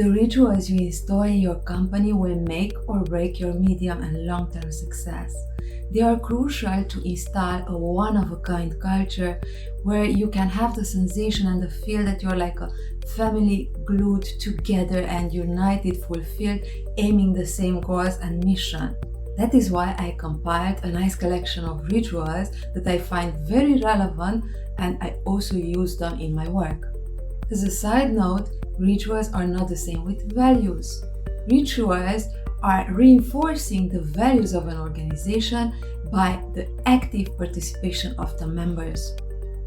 The rituals you install in your company will make or break your medium and long-term success. They are crucial to install a one-of-a-kind culture where you can have the sensation and the feel that you're like a family glued together and united, fulfilled, aiming the same goals and mission. That is why I compiled a nice collection of rituals that I find very relevant, and I also use them in my work. As a side note, rituals are not the same with values. Rituals are reinforcing the values of an organization by the active participation of the members.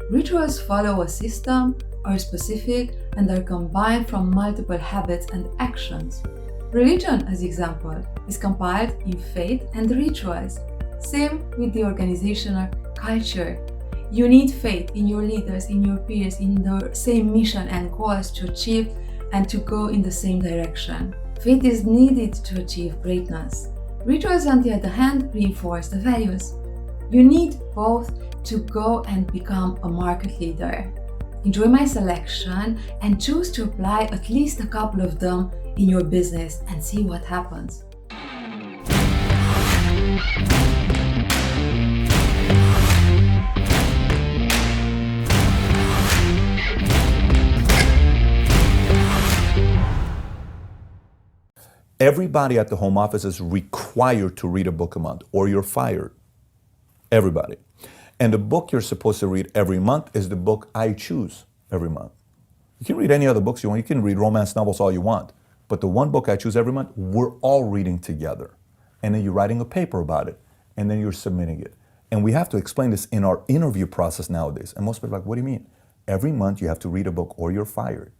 Rituals follow a system, are specific, and are combined from multiple habits and actions. Religion, as example, is compiled in faith and rituals. Same with the organizational culture. You need faith in your leaders, in your peers, in the same mission and goals to achieve and to go in the same direction. Faith is needed to achieve greatness. Rituals, on the other hand, reinforce the values. You need both to go and become a market leader. Enjoy my selection and choose to apply at least a couple of them in your business and see what happens. Everybody at the home office is required to read a book a month or you're fired. Everybody. And the book you're supposed to read every month is the book I choose every month. You can read any other books you want. You can read romance novels all you want. But the one book I choose every month, we're all reading together. And then you're writing a paper about it. And then you're submitting it. And we have to explain this in our interview process nowadays. And most people are like, what do you mean? Every month you have to read a book or you're fired.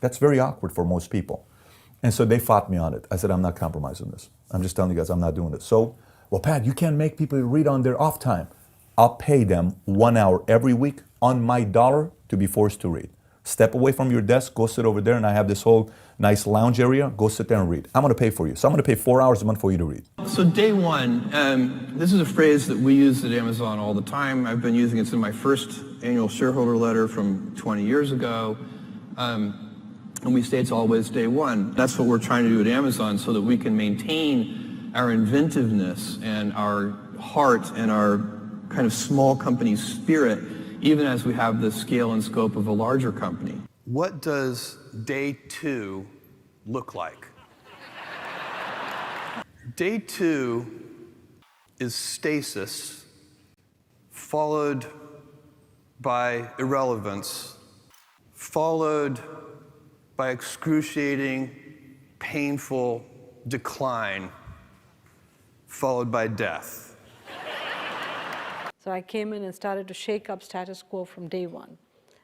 That's very awkward for most people. And so they fought me on it. I said, I'm not compromising this. I'm just telling you guys I'm not doing this. So, well, Pat, you can't make people read on their off time. I'll pay them 1 hour every week on my dollar to be forced to read. Step away from your desk, go sit over there, and I have this whole nice lounge area. Go sit there and read. I'm going to pay for you. So I'm going to pay 4 hours a month for you to read. So day one, this is a phrase that we use at Amazon all the time. I've been using it in my first annual shareholder letter from 20 years ago. And we say it's always day one. That's what we're trying to do at Amazon so that we can maintain our inventiveness and our heart and our kind of small company spirit, even as we have the scale and scope of a larger company. What does day two look like? Day two is stasis, followed by irrelevance, followed by excruciating, painful decline, followed by death. So I came in and started to shake up status quo from day one.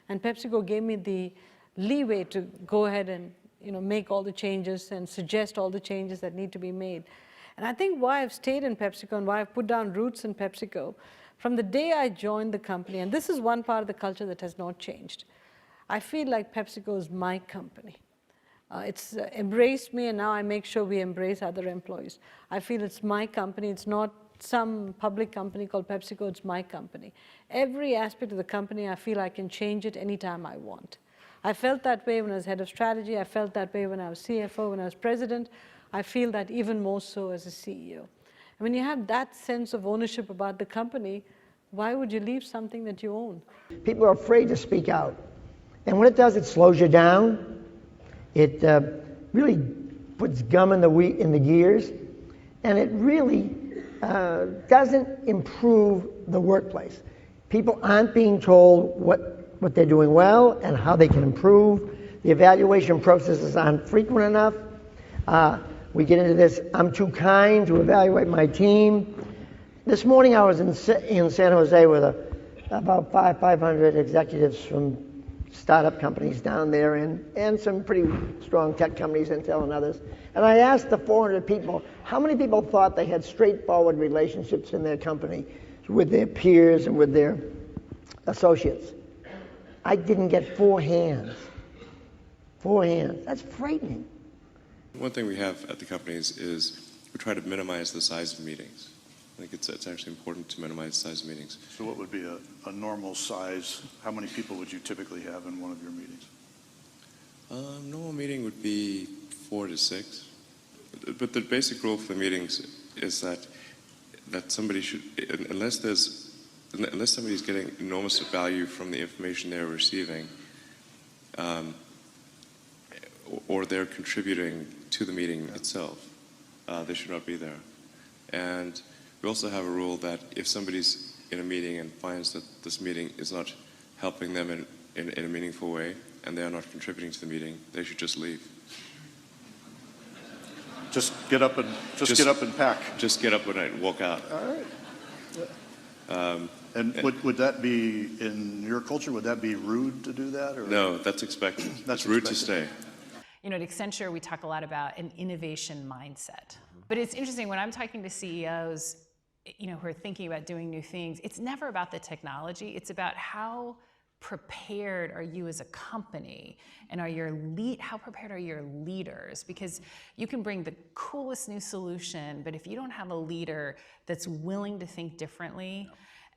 And PepsiCo gave me the leeway to go ahead and make all the changes and suggest all the changes that need to be made. And I think why I've stayed in PepsiCo and why I've put down roots in PepsiCo, from the day I joined the company, and this is one part of the culture that has not changed, I feel like PepsiCo is my company. It's embraced me, and now I make sure we embrace other employees. I feel it's my company. It's not some public company called PepsiCo. It's my company. Every aspect of the company, I feel I can change it anytime I want. I felt that way when I was head of strategy. I felt that way when I was CFO, when I was president. I feel that even more so as a CEO. And when you have that sense of ownership about the company, why would you leave something that you own? People are afraid to speak out. And when it does, it slows you down. It really puts gum in the gears. And it really doesn't improve the workplace. People aren't being told what they're doing well and how they can improve. The evaluation processes aren't frequent enough. We get into this, I'm too kind to evaluate my team. This morning I was in San Jose with about 500 executives from startup companies down there and some pretty strong tech companies, Intel and others. And I asked the 400 people, how many people thought they had straightforward relationships in their company with their peers and with their associates? I didn't get 4 hands. 4 hands. That's frightening. One thing we have at the companies is we try to minimize the size of meetings. I think it's actually important to minimize the size of meetings. So what would be a normal size? How many people would you typically have in one of your meetings? Normal meeting would be 4 to 6. But the basic rule for the meetings is that somebody should, unless somebody's getting enormous value from the information they're receiving, or they're contributing to the meeting itself, they should not be there. And we also have a rule that if somebody's in a meeting and finds that this meeting is not helping them in a meaningful way, and they are not contributing to the meeting, they should just leave. Just get up and pack. Just get up and walk out. All right. And would that be, in your culture, would that be rude to do that? Or? No, that's expected. That's rude to stay. You know, at Accenture, we talk a lot about an innovation mindset. But it's interesting, when I'm talking to CEOs, you know, who are thinking about doing new things, it's never about the technology. It's about how prepared are you as a company, and how prepared are your leaders? Because you can bring the coolest new solution, but if you don't have a leader that's willing to think differently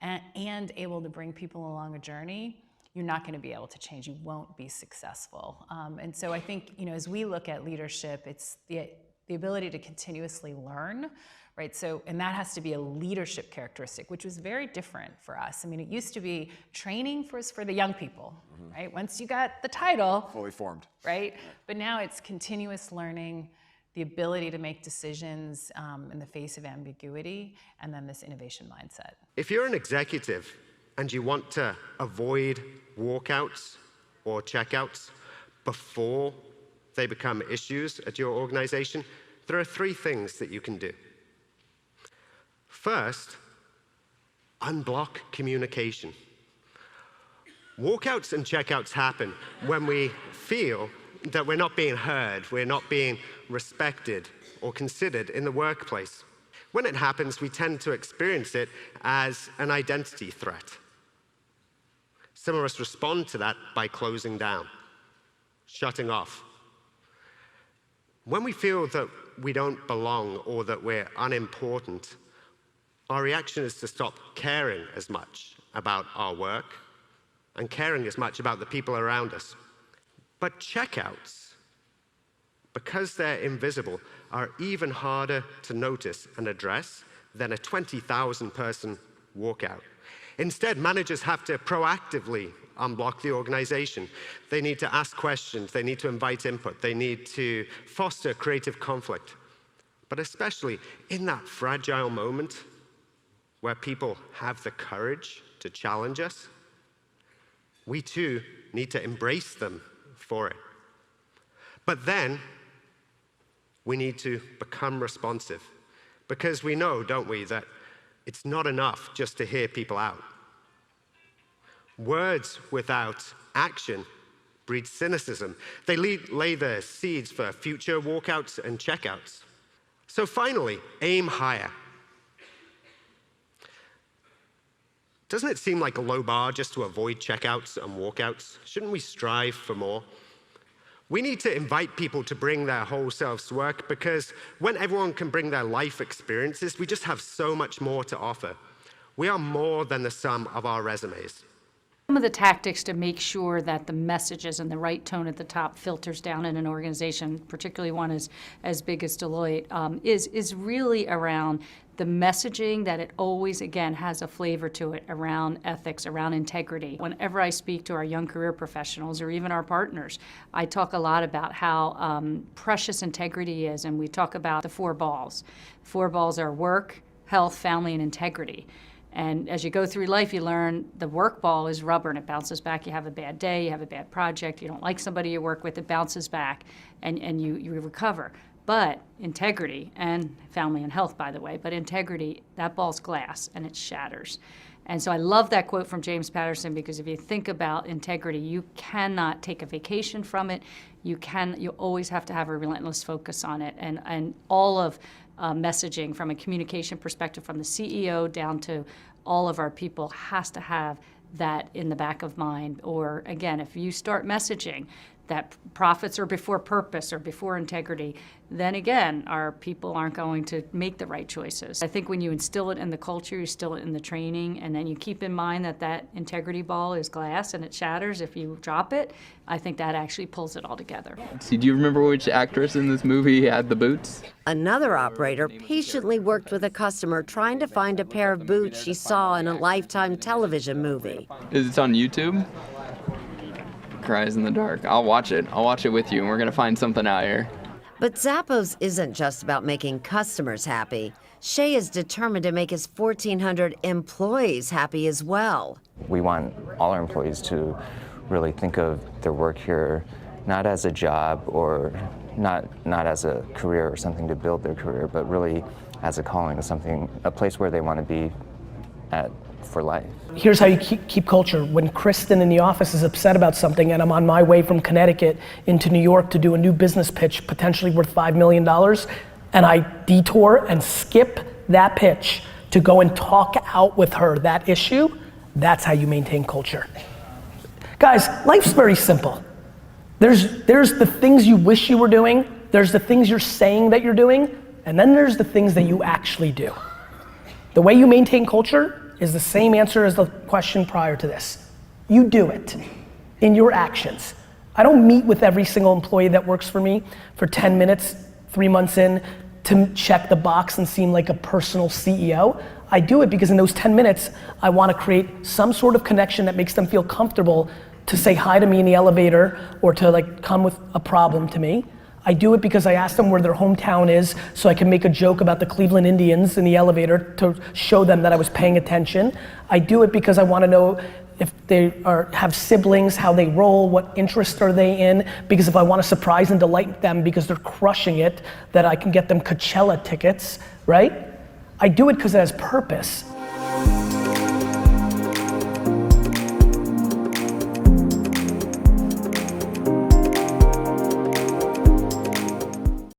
and able to bring people along a journey, you're not going to be able to change. You won't be successful. And so I think, you know, as we look at leadership, it's the ability to continuously learn, right? So, and that has to be a leadership characteristic, which was very different for us. I mean, it used to be training for the young people, right? Once you got the title, fully formed, right? But now it's continuous learning, the ability to make decisions in the face of ambiguity, and then this innovation mindset. If you're an executive and you want to avoid walkouts or checkouts before they become issues at your organization, there are 3 things that you can do. First, unblock communication. Walkouts and checkouts happen when we feel that we're not being heard, we're not being respected or considered in the workplace. When it happens, we tend to experience it as an identity threat. Some of us respond to that by closing down, shutting off. When we feel that we don't belong or that we're unimportant, our reaction is to stop caring as much about our work and caring as much about the people around us. But checkouts, because they're invisible, are even harder to notice and address than a 20,000 person walkout. Instead, managers have to proactively unblock the organization. They need to ask questions, they need to invite input, they need to foster creative conflict. But especially in that fragile moment where people have the courage to challenge us, we too need to embrace them for it. But then we need to become responsive, because we know, don't we, that it's not enough just to hear people out. Words without action breed cynicism. They lay the seeds for future walkouts and checkouts. So finally, aim higher. Doesn't it seem like a low bar just to avoid checkouts and walkouts? Shouldn't we strive for more? We need to invite people to bring their whole selves to work, because when everyone can bring their life experiences, we just have so much more to offer. We are more than the sum of our resumes. Some of the tactics to make sure that the messages and the right tone at the top filters down in an organization, particularly one as big as Deloitte, is really around the messaging, that it always, again, has a flavor to it around ethics, around integrity. Whenever I speak to our young career professionals or even our partners, I talk a lot about how precious integrity is, and we talk about the 4 balls. 4 balls are work, health, family, and integrity. And as you go through life, you learn the work ball is rubber and it bounces back. You have a bad day, you have a bad project, you don't like somebody you work with, it bounces back and you recover. But integrity, and family and health, by the way, but integrity, that ball's glass and it shatters. And so I love that quote from James Patterson, because if you think about integrity, you cannot take a vacation from it. You always have to have a relentless focus on it. And all of messaging from a communication perspective, from the CEO down to all of our people, has to have that in the back of mind. Or again, if you start messaging that profits are before purpose or before integrity, then again, our people aren't going to make the right choices. I think when you instill it in the culture, you instill it in the training, and then you keep in mind that that integrity ball is glass and it shatters if you drop it, I think that actually pulls it all together. Do you remember which actress in this movie had the boots? Another operator patiently worked with a customer trying to find a pair of boots she saw in a Lifetime television movie. Is it on YouTube? Cries in the dark. I'll watch it. I'll watch it with you, and we're gonna find something out here. But Zappos isn't just about making customers happy. Hsieh is determined to make his 1,400 employees happy as well. We want all our employees to really think of their work here not as a job or not as a career or something to build their career, but really as a calling, a place where they want to be at for life. Here's how you keep culture. When Kristen in the office is upset about something and I'm on my way from Connecticut into New York to do a new business pitch potentially worth $5 million, and I detour and skip that pitch to go and talk out with her that issue, that's how you maintain culture. Guys, life's very simple. There's the things you wish you were doing, there's the things you're saying that you're doing, and then there's the things that you actually do. The way you maintain culture is the same answer as the question prior to this. You do it in your actions. I don't meet with every single employee that works for me for 10 minutes, 3 months in, to check the box and seem like a personal CEO. I do it because in those 10 minutes, I want to create some sort of connection that makes them feel comfortable to say hi to me in the elevator or to like come with a problem to me. I do it because I ask them where their hometown is so I can make a joke about the Cleveland Indians in the elevator to show them that I was paying attention. I do it because I want to know if they have siblings, how they roll, what interest are they in, because if I want to surprise and delight them because they're crushing it, that I can get them Coachella tickets, right? I do it because it has purpose.